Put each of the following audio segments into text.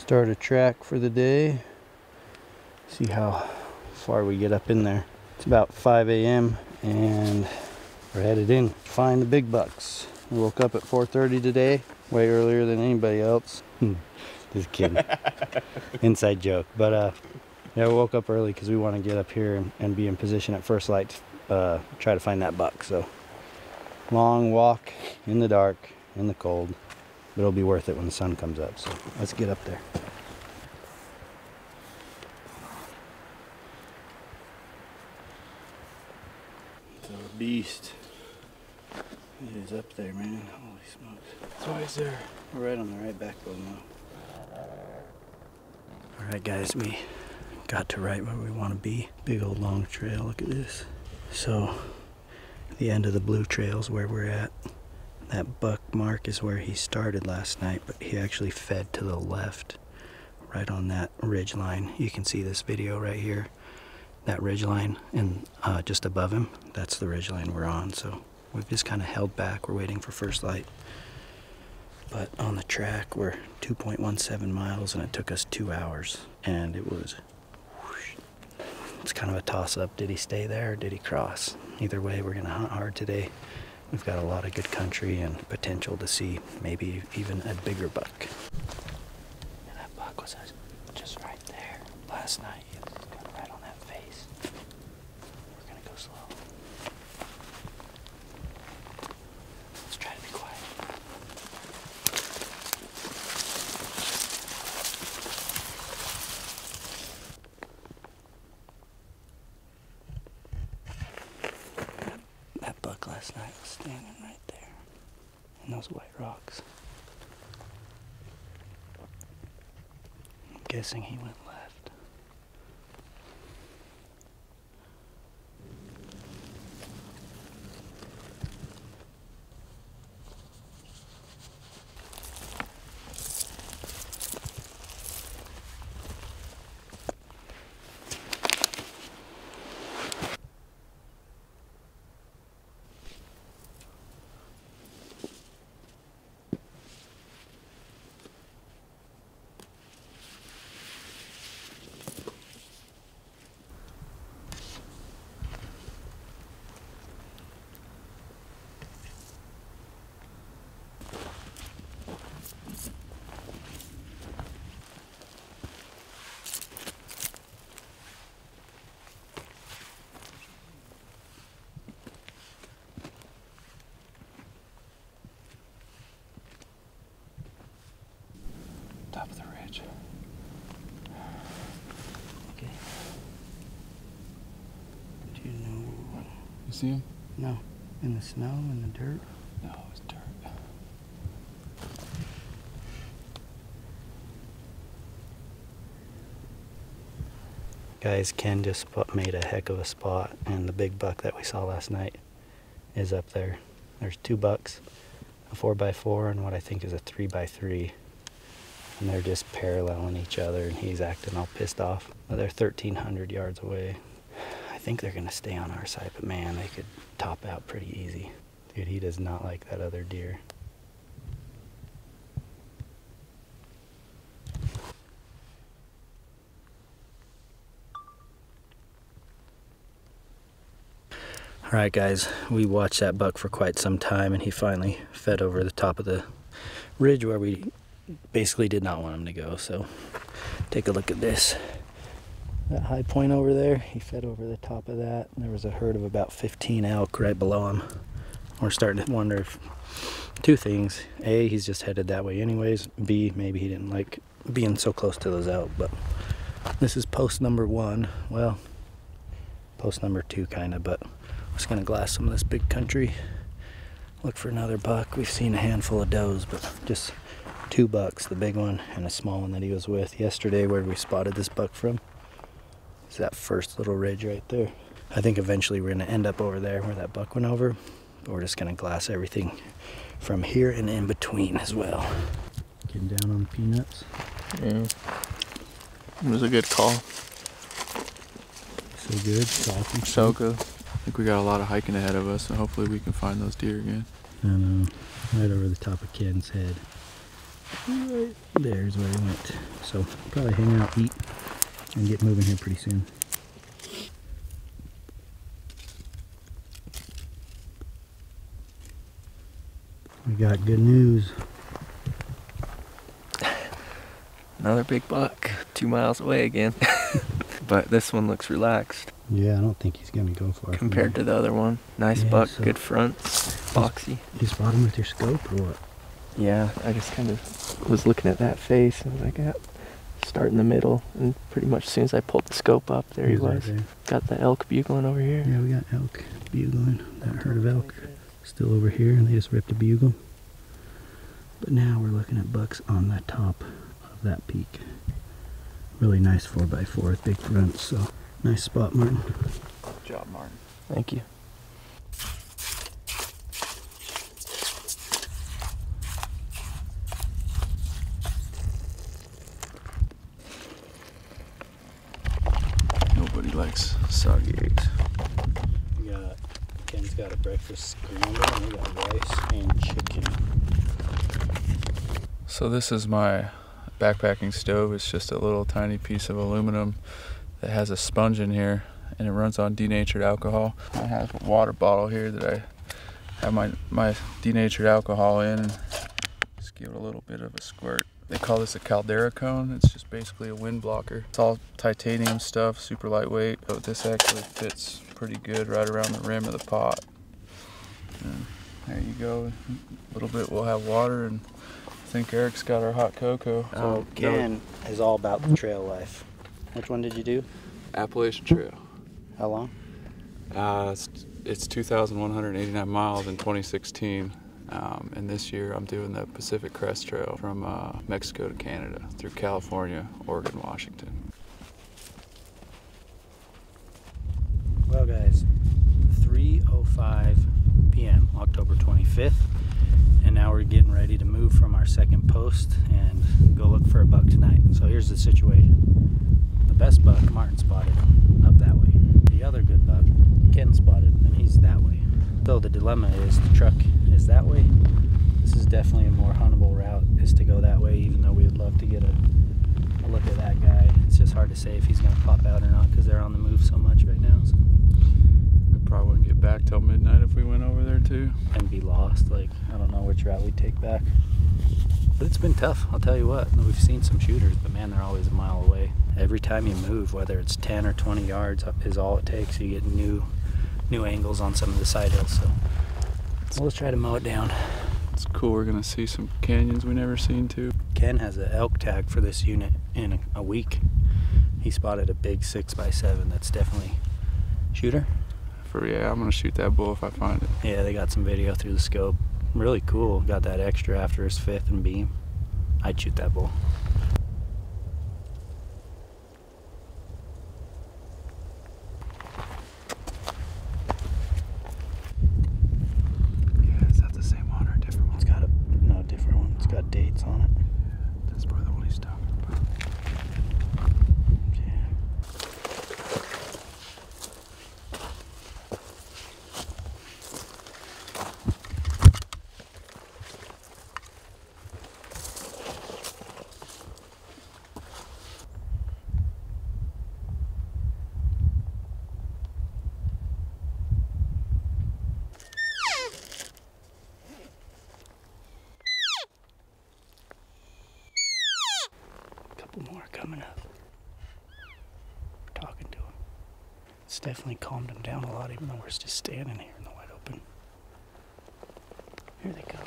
Start a track for the day. See how far we get up in there. It's about 5 a.m. and we're headed in to find the big bucks. We woke up at 4:30 today, way earlier than anybody else. Just kidding. Inside joke. But yeah, we woke up early because we want to get up here and be in position at first light to try to find that buck. So long walk in the dark, in the cold, but it'll be worth it when the sun comes up. So let's get up there. So a beast. He is up there, man. Holy smokes. That's why he's there. We're right on the right backbone now. Alright guys, we got to right where we want to be. Big old long trail, look at this. So the end of the blue trail is where we're at. That buck mark is where he started last night, but he actually fed to the left, right on that ridge line. You can see this video right here. That ridge line, and just above him, that's the ridge line we're on. So we've just kind of held back. We're waiting for first light. But on the track, we're 2.17 miles, and it took us 2 hours. And it was whoosh. It's kind of a toss-up. Did he stay there or did he cross? Either way, we're going to hunt hard today. We've got a lot of good country and potential to see maybe even a bigger buck. And that buck was just right there last night. He was kind of right on that face. We're going to go slow. Let's try to be quiet. That buck last night was standing right there in those white rocks. I'm guessing he went left. Top of the ridge. Okay. Do you know? You see him? No. In the snow, in the dirt? No, it's dirt. Guys, Ken just made a heck of a spot, and the big buck that we saw last night is up there. There's 2 bucks, a 4x4 and what I think is a 3x3. And they're just paralleling each other, and he's acting all pissed off. But they're 1,300 yards away. I think they're gonna stay on our side, but man, they could top out pretty easy. Dude, he does not like that other deer. All right, guys, we watched that buck for quite some time, and he finally fed over the top of the ridge where we basically did not want him to go. So take a look at this. That high point over there, he fed over the top of that. There was a herd of about 15 elk right below him. We're starting to wonder if 2 things. A, he's just headed that way anyways. B, maybe he didn't like being so close to those elk. But this is post number 1. Well, post number 2 kind of, but I'm just gonna glass some of this big country. Look for another buck. We've seen a handful of does, but just 2 bucks, the big one and a small one that he was with yesterday. Where we spotted this buck from is that first little ridge right there. I think eventually we're gonna end up over there where that buck went over, but we're just gonna glass everything from here and in between as well. Getting down on the peanuts. Yeah, it was a good call. So good, soft and So good. I think we got a lot of hiking ahead of us, and hopefully we can find those deer again. I know, right over the top of Ken's head. Right there's where he went. So probably hang out, eat, and get moving here pretty soon. We got good news. Another big buck, 2 miles away again. But this one looks relaxed. Yeah, I don't think he's gonna go far. Compared to the other one. Nice buck, so good front, boxy. You spot him with your scope or what? Yeah, I just kind of was looking at that face and I got start in the middle, and pretty much as soon as I pulled the scope up, there he was. Right there. Got the elk bugling over here. Yeah, we got elk bugling. That herd of elk still over here, and they just ripped a bugle. But now we're looking at bucks on the top of that peak. Really nice 4x4 with big fronts, so nice spot, Martin. Good job, Martin. Thank you. Nobody likes soggy eggs. Ken's got a breakfast scramble, and we got rice and chicken. So this is my backpacking stove. It's just a little tiny piece of aluminum that has a sponge in here, and it runs on denatured alcohol. I have a water bottle here that I have my denatured alcohol in, and just give it a little bit of a squirt. They call this a caldera cone. It's just basically a wind blocker. It's all titanium stuff, super lightweight, but this actually fits pretty good right around the rim of the pot. And there you go. A little bit we'll have water, and I think Eric's got our hot cocoa. So Ken is all about the trail life. Which one did you do? Appalachian Trail. How long? It's 2,189 miles in 2016. And this year I'm doing the Pacific Crest Trail from Mexico to Canada through California, Oregon, Washington. Well guys, 3:05 p.m. October 25th, and now we're getting ready to move from our second post and go look for a buck tonight. So here's the situation. The best buck Martin spotted up that way. The other good buck Ken spotted, and he's that way. So the dilemma is the truck is that way. This is definitely a more huntable route, is to go that way, even though we would love to get a look at that guy. It's just hard to say if he's going to pop out or not because they're on the move so much right now. So. We probably wouldn't get back till midnight if we went over there too. And be lost. Like, I don't know which route we'd take back. But it's been tough, I'll tell you what. We've seen some shooters, but man, they're always a mile away. Every time you move, whether it's 10 or 20 yards is all it takes. You get new angles on some of the side hills. So let's try to mow it down. It's cool. We're gonna see some canyons we never seen too. Ken has an elk tag for this unit in a week. He spotted a big 6x7. That's definitely shooter. Yeah, I'm gonna shoot that bull if I find it. Yeah, they got some video through the scope. Really cool. Got that extra after his fifth and beam. I'd shoot that bull. Yeah, is that the same one or a different one? It's got no different one. It's got dates on it. Yeah, that's probably the one he's talking about. More coming up. We're talking to him. It's definitely calmed him down a lot, even though we're just standing here in the wide open. Here they come.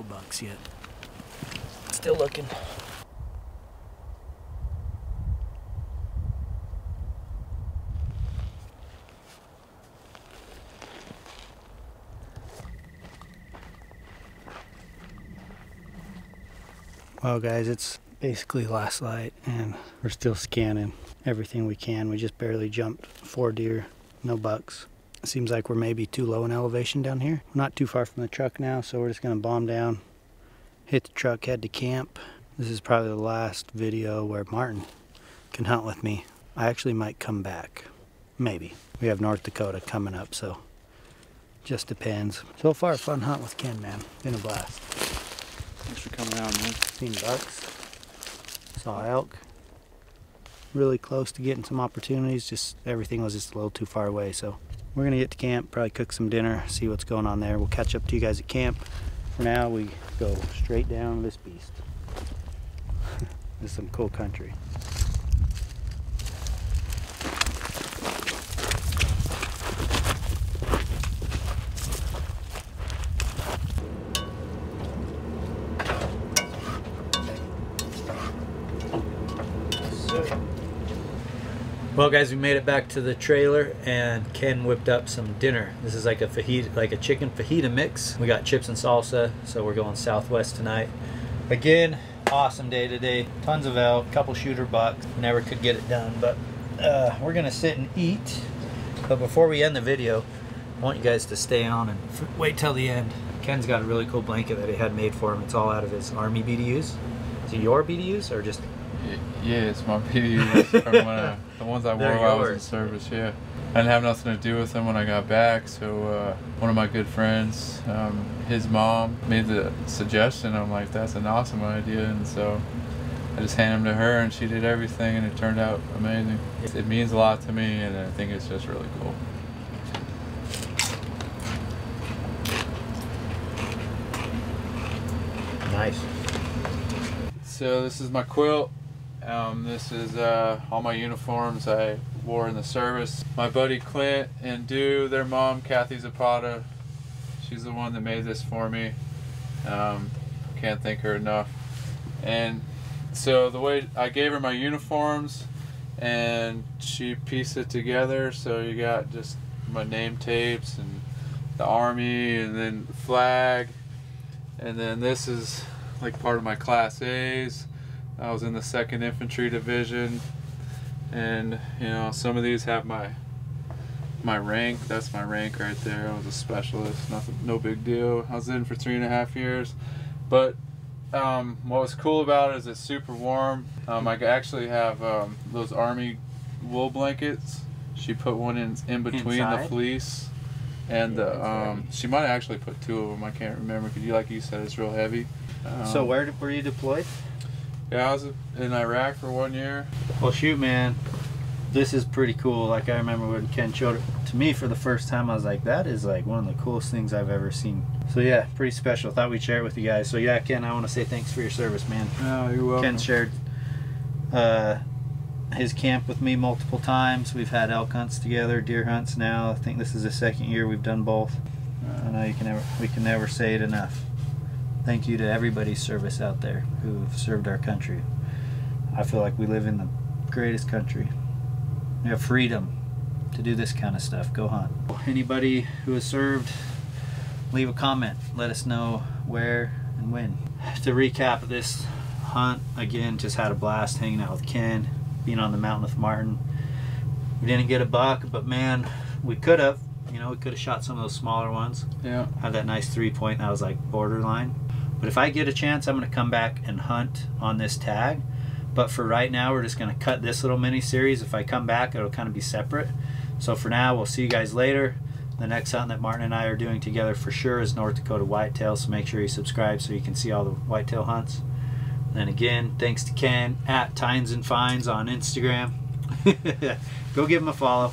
no bucks yet. Still looking. Well guys, it's basically last light and we're still scanning everything we can. We just barely jumped 4 deer, no bucks. It seems like we're maybe too low in elevation down here. We're not too far from the truck now, so we're just gonna bomb down, hit the truck, head to camp. This is probably the last video where Martin can hunt with me. I actually might come back, maybe. We have North Dakota coming up, so just depends. So far, fun hunt with Ken, man. Been a blast. Thanks for coming out, man. Seen bucks, saw elk. Really close to getting some opportunities, just everything was just a little too far away. So we're gonna get to camp, probably cook some dinner, see what's going on there. We'll catch up to you guys at camp. For now, we go straight down this beast. This is some cool country. Well guys, we made it back to the trailer and Ken whipped up some dinner. This is like a fajita, like a chicken fajita mix. We got chips and salsa, so we're going southwest tonight. Again, awesome day today. Tons of elk, couple shooter bucks. Never could get it done, but we're gonna sit and eat. But before we end the video, I want you guys to stay on and wait till the end. Ken's got a really cool blanket that he had made for him. It's all out of his Army BDUs. Is it your BDUs or just? Yeah, it's my BDUs from the ones I wore while I was in service, yeah. I didn't have nothing to do with them when I got back, so one of my good friends, his mom made the suggestion. I'm like, that's an awesome idea, and so I just handed them to her and she did everything and it turned out amazing. It means a lot to me and I think it's just really cool. Nice. So this is my quilt. This is all my uniforms I wore in the service. My buddy Clint and Dew, their mom, Kathy Zapata, she's the one that made this for me. Can't thank her enough. And so the way I gave her my uniforms and she pieced it together, so you got just my name tapes and the Army and then the flag, and then this is like part of my Class A's. I was in the 2nd Infantry Division, and you know, some of these have my rank. That's my rank right there. I was a specialist, nothing, no big deal. I was in for 3.5 years, but what was cool about it is it's super warm. I actually have those Army wool blankets. She put one in between inside the fleece and the she might have actually put 2 of them. I can't remember because like you said, it's real heavy. So where were you deployed? Yeah, I was in Iraq for 1 year. Well shoot, man, this is pretty cool. Like I remember when Ken showed it to me for the first time, I was like, that is like one of the coolest things I've ever seen. So yeah, pretty special. Thought we'd share it with you guys. So yeah, Ken, I want to say thanks for your service, man. Oh, you're welcome. Ken shared his camp with me multiple times. We've had elk hunts together, deer hunts now. I think this is the 2nd year we've done both. I know we can never say it enough. Thank you to everybody's service out there who've served our country. I feel like we live in the greatest country. We have freedom to do this kind of stuff. Go hunt. Anybody who has served, leave a comment. Let us know where and when. To recap this hunt, again, just had a blast hanging out with Ken, being on the mountain with Martin. We didn't get a buck, but man, we could have. You know, we could have shot some of those smaller ones. Yeah. Had that nice 3-point that was like borderline. But if I get a chance, I'm going to come back and hunt on this tag. But for right now, we're just going to cut this little mini series. If I come back, it'll kind of be separate. So for now, we'll see you guys later. The next hunt that Martin and I are doing together for sure is North Dakota whitetail. So make sure you subscribe so you can see all the whitetail hunts. And then again, thanks to Ken at Tines and Finds on Instagram. Go give him a follow.